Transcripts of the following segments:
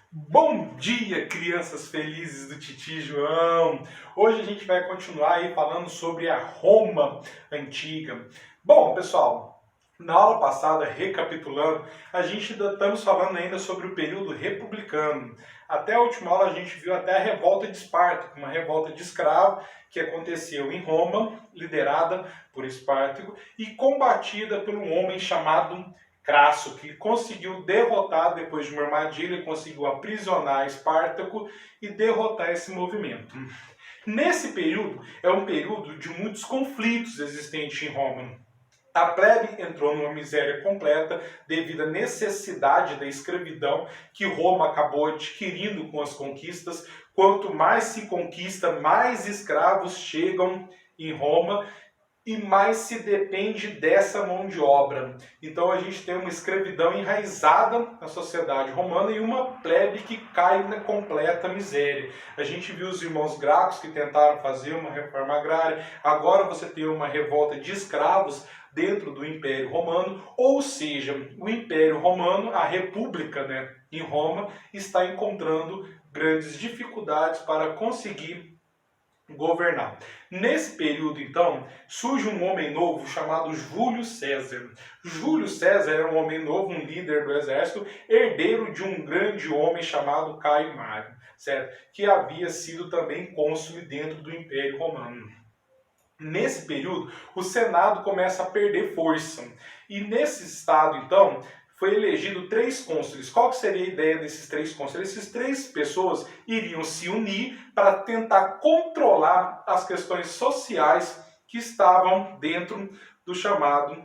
Bom dia, crianças felizes do Titi João! Hoje a gente vai continuar aí falando sobre a Roma antiga. Bom, pessoal, na aula passada, recapitulando, a gente estamos falando ainda sobre o período republicano. Até a última aula a gente viu até a revolta de Espartaco, uma revolta de escravos que aconteceu em Roma, liderada por Espartaco e combatida por um homem chamado Crasso, que conseguiu derrotar, depois de uma armadilha, conseguiu aprisionar Espartaco e derrotar esse movimento. Nesse período, é um período de muitos conflitos existentes em Roma. A plebe entrou numa miséria completa devido à necessidade da escravidão que Roma acabou adquirindo com as conquistas. Quanto mais se conquista, mais escravos chegam em Roma e mais se depende dessa mão de obra. Então a gente tem uma escravidão enraizada na sociedade romana e uma plebe que cai na completa miséria. A gente viu os irmãos Gracos que tentaram fazer uma reforma agrária, agora você tem uma revolta de escravos dentro do Império Romano, ou seja, o Império Romano, a República, em Roma, está encontrando grandes dificuldades para conseguir governar. Nesse período, então, surge um homem novo chamado Júlio César. Júlio César era um homem novo, um líder do exército, herdeiro de um grande homem chamado Caio Mário, certo? Que havia sido também cônsul dentro do Império Romano. Nesse período, o Senado começa a perder força. E nesse estado, então, foi elegido 3 cônsules. Qual que seria a ideia desses 3 cônsules? Essas 3 pessoas iriam se unir para tentar controlar as questões sociais que estavam dentro do chamado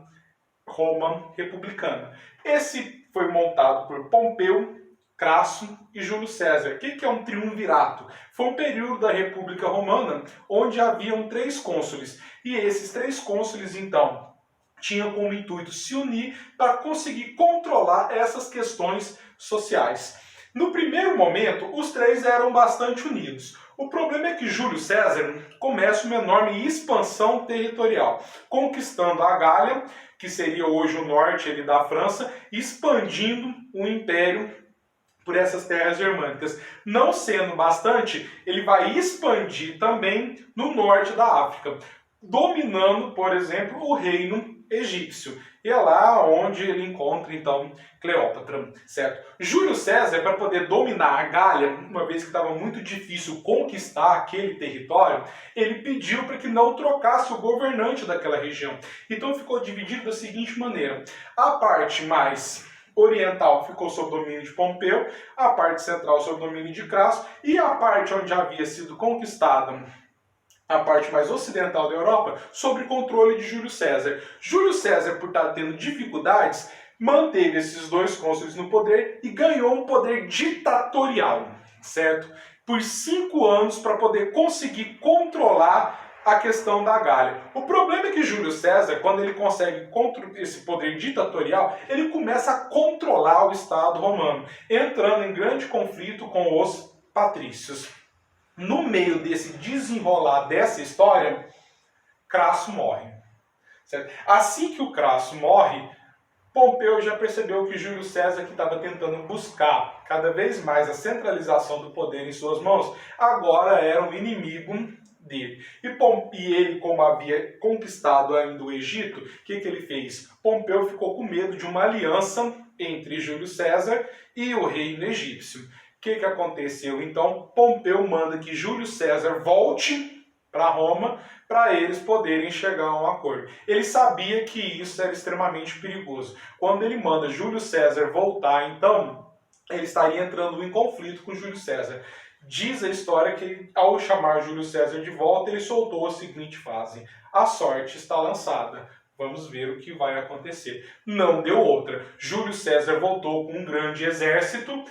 Roma republicana. Esse foi montado por Pompeu, Crasso e Júlio César. O que é um triunvirato? Foi um período da República Romana onde haviam 3 cônsules. E esses 3 cônsules, então, tinham como intuito se unir para conseguir controlar essas questões sociais. No primeiro momento, os 3 eram bastante unidos. O problema é que Júlio César começa uma enorme expansão territorial, conquistando a Gália, que seria hoje o norte ali da França, expandindo o império por essas terras germânicas. Não sendo bastante, ele vai expandir também no norte da África, dominando, por exemplo, o reino egípcio. E é lá onde ele encontra, então, Cleópatra, certo? Júlio César, para poder dominar a Gália, uma vez que estava muito difícil conquistar aquele território, ele pediu para que não trocasse o governante daquela região. Então ficou dividido da seguinte maneira: a parte mais oriental ficou sob domínio de Pompeu, a parte central sob domínio de Crasso, e a parte onde havia sido conquistada, a parte mais ocidental da Europa, sob controle de Júlio César. Júlio César, por estar tendo dificuldades, manteve esses 2 cônsules no poder e ganhou um poder ditatorial, certo? Por 5 anos para poder conseguir controlar a questão da Gália. O problema é que Júlio César, quando ele consegue esse poder ditatorial, ele começa a controlar o Estado romano, entrando em grande conflito com os patrícios. No meio desse desenrolar dessa história, Crasso morre. Certo? Assim que o Crasso morre, Pompeu já percebeu que Júlio César, que estava tentando buscar cada vez mais a centralização do poder em suas mãos, agora era um inimigo dele. E ele, como havia conquistado ainda o Egito, o que ele fez? Pompeu ficou com medo de uma aliança entre Júlio César e o reino egípcio. O que aconteceu? Então, Pompeu manda que Júlio César volte para Roma para eles poderem chegar a um acordo. Ele sabia que isso era extremamente perigoso. Quando ele manda Júlio César voltar, então, ele estaria entrando em conflito com Júlio César. Diz a história que, ao chamar Júlio César de volta, ele soltou a seguinte frase: a sorte está lançada. Vamos ver o que vai acontecer. Não deu outra. Júlio César voltou com um grande exército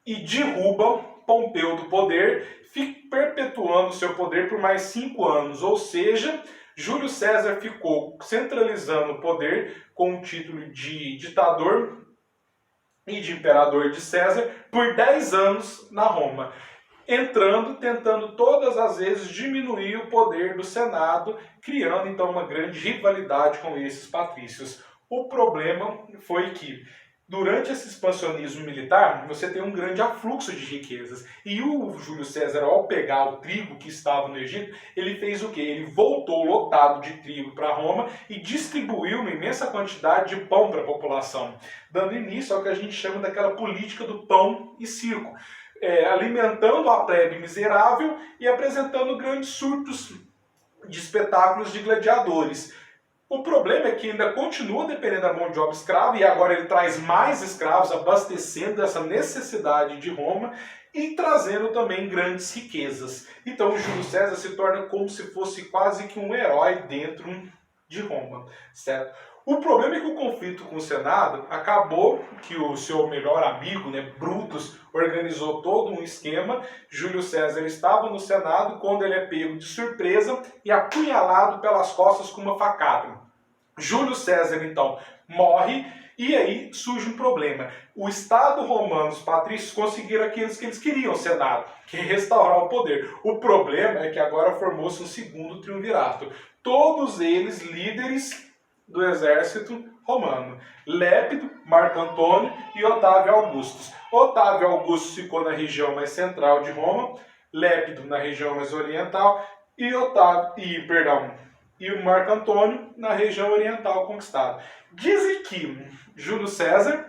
e derruba Pompeu do poder, perpetuando seu poder por mais 5 anos. Ou seja, Júlio César ficou centralizando o poder com o título de ditador e de imperador de César por 10 anos na Roma, tentando todas as vezes diminuir o poder do Senado, criando então uma grande rivalidade com esses patrícios. O problema foi que Durante esse expansionismo militar, você tem um grande afluxo de riquezas. E o Júlio César, ao pegar o trigo que estava no Egito, ele fez o quê? Ele voltou lotado de trigo para Roma e distribuiu uma imensa quantidade de pão para a população, dando início ao que a gente chama daquela política do pão e circo, alimentando a plebe miserável e apresentando grandes surtos de espetáculos de gladiadores. O problema é que ainda continua dependendo da mão de obra escrava, e agora ele traz mais escravos, abastecendo essa necessidade de Roma e trazendo também grandes riquezas. Então Júlio César se torna como se fosse quase que um herói dentro de Roma, certo? O problema é que o conflito com o Senado acabou que o seu melhor amigo, Brutus, organizou todo um esquema. Júlio César estava no Senado quando ele é pego de surpresa e apunhalado pelas costas com uma facada. Júlio César, então, morre e aí surge um problema. O Estado romano, os patrícios, conseguiram aqueles que eles queriam, o Senado, que é restaurar o poder. O problema é que agora formou-se um segundo triunvirato. Todos eles líderes do exército romano. Lépido, Marco Antônio e Otávio Augusto. Otávio Augusto ficou na região mais central de Roma, Lépido na região mais oriental e o Marco Antônio na região oriental conquistada. Dizem que Júlio César,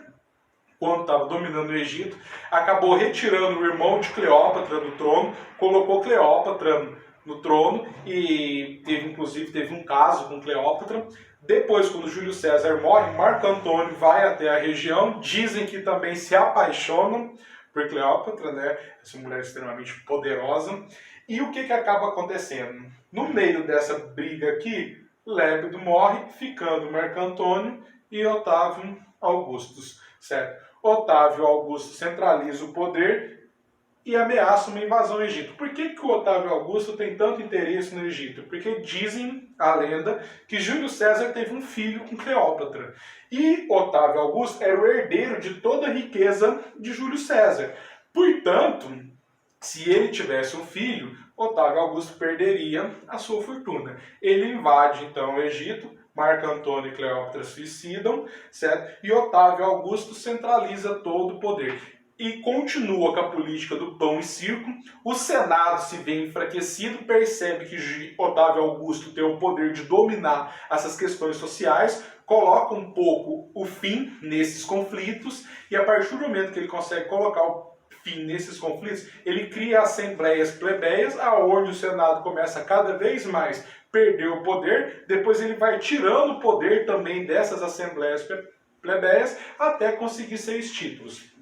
quando estava dominando o Egito, acabou retirando o irmão de Cleópatra do trono, colocou Cleópatra no trono e inclusive teve um caso com Cleópatra. Depois, quando Júlio César morre, Marco Antônio vai até a região, dizem que também se apaixonam por Cleópatra, essa mulher extremamente poderosa. E o que acaba acontecendo? No meio dessa briga aqui, Lépido morre, ficando Marco Antônio e Otávio Augusto, certo? Otávio Augusto centraliza o poder e ameaça uma invasão ao Egito. Por que o Otávio Augusto tem tanto interesse no Egito? Porque dizem a lenda que Júlio César teve um filho com Cleópatra. E Otávio Augusto era o herdeiro de toda a riqueza de Júlio César. Portanto, se ele tivesse um filho, Otávio Augusto perderia a sua fortuna. Ele invade então o Egito, Marco Antônio e Cleópatra suicidam, certo? E Otávio Augusto centraliza todo o poder. E continua com a política do pão e circo. O Senado se vê enfraquecido, percebe que Otávio Augusto tem o poder de dominar essas questões sociais, coloca um pouco o fim nesses conflitos, e a partir do momento que ele consegue colocar o fim nesses conflitos, ele cria assembleias plebeias, aonde o Senado começa a cada vez mais perder o poder, depois ele vai tirando o poder também dessas assembleias plebeias, até conseguir 6 títulos.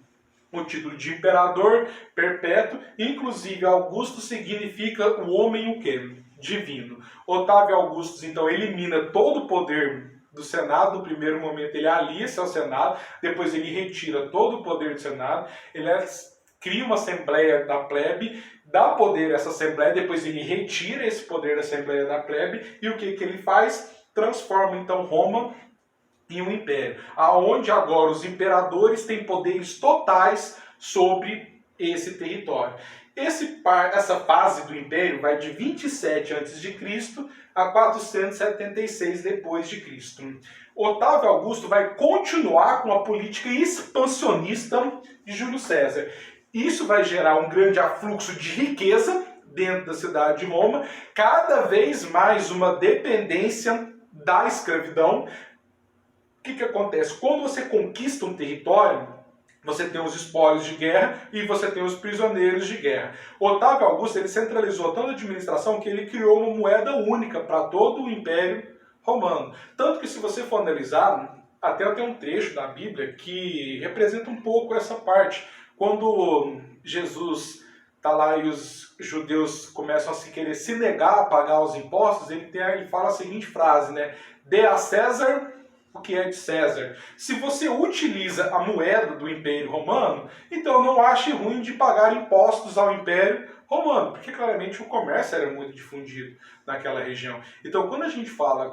O título de imperador perpétuo, inclusive Augusto significa o homem o quê? Divino. Otávio Augusto, então, elimina todo o poder do Senado. No primeiro momento ele alia-se ao Senado, depois ele retira todo o poder do Senado, ele cria uma assembleia da plebe, dá poder a essa assembleia, depois ele retira esse poder da assembleia da plebe, e o que ele faz? Transforma então Roma em um império, aonde agora os imperadores têm poderes totais sobre esse território. Essa fase do império vai de 27 a.C. a 476 depois de Cristo. Otávio Augusto vai continuar com a política expansionista de Júlio César. Isso vai gerar um grande afluxo de riqueza dentro da cidade de Roma, cada vez mais uma dependência da escravidão. O que acontece? Quando você conquista um território, você tem os espólios de guerra e você tem os prisioneiros de guerra. Otávio Augusto ele centralizou toda a administração que ele criou uma moeda única para todo o Império Romano. Tanto que, se você for analisar, até tem um trecho da Bíblia que representa um pouco essa parte. Quando Jesus está lá e os judeus começam a querer se negar a pagar os impostos, ele fala a seguinte frase, dê a César o que é de César. Se você utiliza a moeda do Império Romano, então não ache ruim de pagar impostos ao Império Romano, porque claramente o comércio era muito difundido naquela região. Então quando ele fala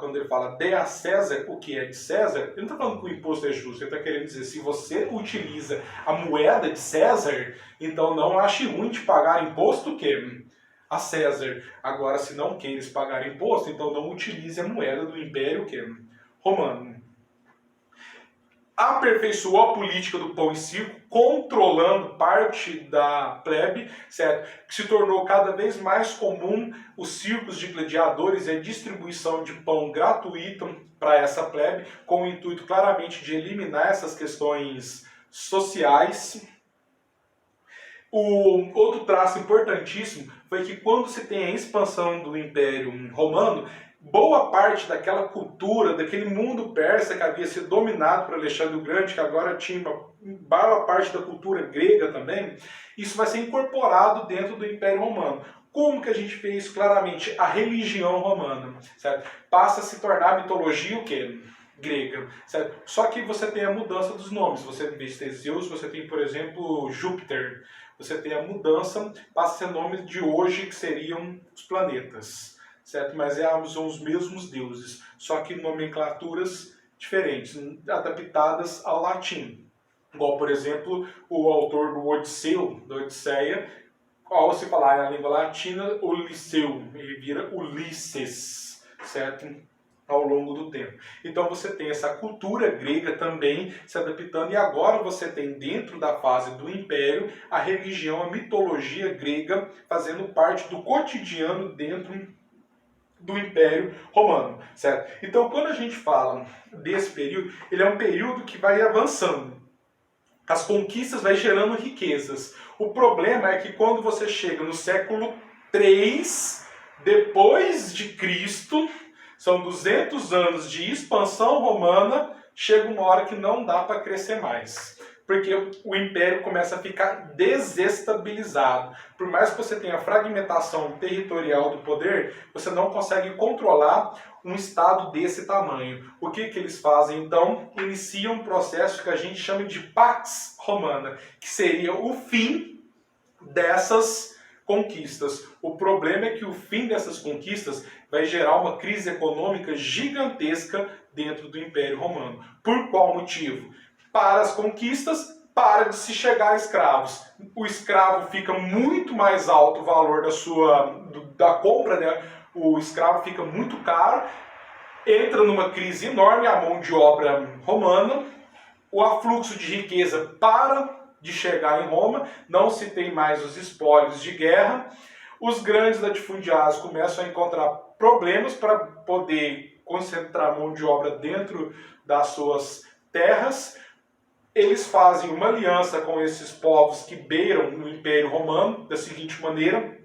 dê a César o que é de César, ele não está falando que o imposto é justo, ele está querendo dizer, se você utiliza a moeda de César, então não ache ruim de pagar imposto o quê? A César. Agora, se não queres pagar imposto, então não utilize a moeda do Império o quê? Romano. aperfeiçoou a política do pão e circo, controlando parte da plebe, certo? Que se tornou cada vez mais comum os circos de gladiadores e a distribuição de pão gratuito para essa plebe, com o intuito claramente de eliminar essas questões sociais. O outro traço importantíssimo foi que quando se tem a expansão do Império Romano, boa parte daquela cultura, daquele mundo persa que havia sido dominado por Alexandre o Grande, que agora tinha uma boa parte da cultura grega também, isso vai ser incorporado dentro do Império Romano. Como que a gente vê isso claramente? A religião romana, certo? Passa a se tornar a mitologia o quê? Grega, certo? Só que você tem a mudança dos nomes. Você, em vez de ter Zeus, você tem, por exemplo, Júpiter. Você tem a mudança, passa a ser nome de hoje, que seriam os planetas, certo? Mas são os mesmos deuses, só que nomenclaturas diferentes, adaptadas ao latim. Igual, por exemplo, o autor do Odisseu, da Odisseia, ao se falar na língua latina, Uliseu, ele vira Ulisses, certo? Ao longo do tempo. Então você tem essa cultura grega também se adaptando, e agora você tem dentro da fase do Império a religião, a mitologia grega fazendo parte do cotidiano dentro do Império Romano, certo? Então quando a gente fala desse período, ele é um período que vai avançando. As conquistas vai gerando riquezas. O problema é que quando você chega no século 3 depois de Cristo, são 200 anos de expansão romana, chega uma hora que não dá para crescer mais. Porque o império começa a ficar desestabilizado. Por mais que você tenha fragmentação territorial do poder, você não consegue controlar um estado desse tamanho. O que eles fazem então? Iniciam um processo que a gente chama de Pax Romana, que seria o fim dessas conquistas. O problema é que o fim dessas conquistas vai gerar uma crise econômica gigantesca dentro do Império Romano. Por qual motivo? Para as conquistas, para de se chegar a escravos. O escravo fica muito mais alto o valor da compra, né? O escravo fica muito caro, entra numa crise enorme a mão de obra romana, o afluxo de riqueza para de chegar em Roma, não se tem mais os espólios de guerra, os grandes latifundiários começam a encontrar problemas para poder concentrar mão de obra dentro das suas terras. Eles fazem uma aliança com esses povos que beiram no Império Romano, da seguinte maneira: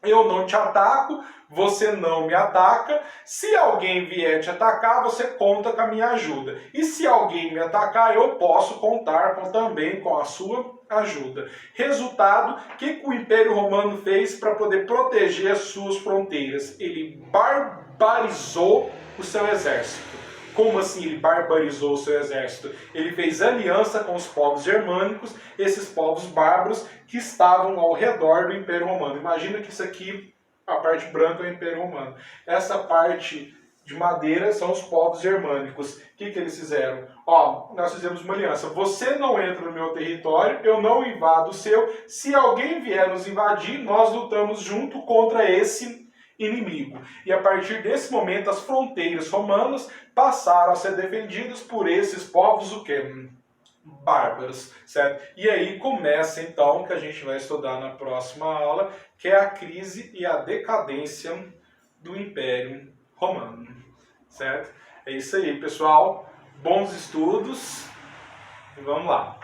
eu não te ataco, você não me ataca. Se alguém vier te atacar, você conta com a minha ajuda. E se alguém me atacar, eu posso contar também com a sua ajuda. Resultado, o que o Império Romano fez para poder proteger as suas fronteiras? Ele barbarizou o seu exército. Como assim ele barbarizou o seu exército? Ele fez aliança com os povos germânicos, esses povos bárbaros que estavam ao redor do Império Romano. Imagina que isso aqui, a parte branca é o Império Romano. Essa parte de madeira são os povos germânicos. O que eles fizeram? Nós fizemos uma aliança. Você não entra no meu território, eu não invado o seu. Se alguém vier nos invadir, nós lutamos junto contra esse inimigo. E a partir desse momento, as fronteiras romanas passaram a ser defendidas por esses povos, o quê? Bárbaros, certo? E aí começa então, que a gente vai estudar na próxima aula, que é a crise e a decadência do Império Romano, certo? É isso aí, pessoal. Bons estudos e vamos lá.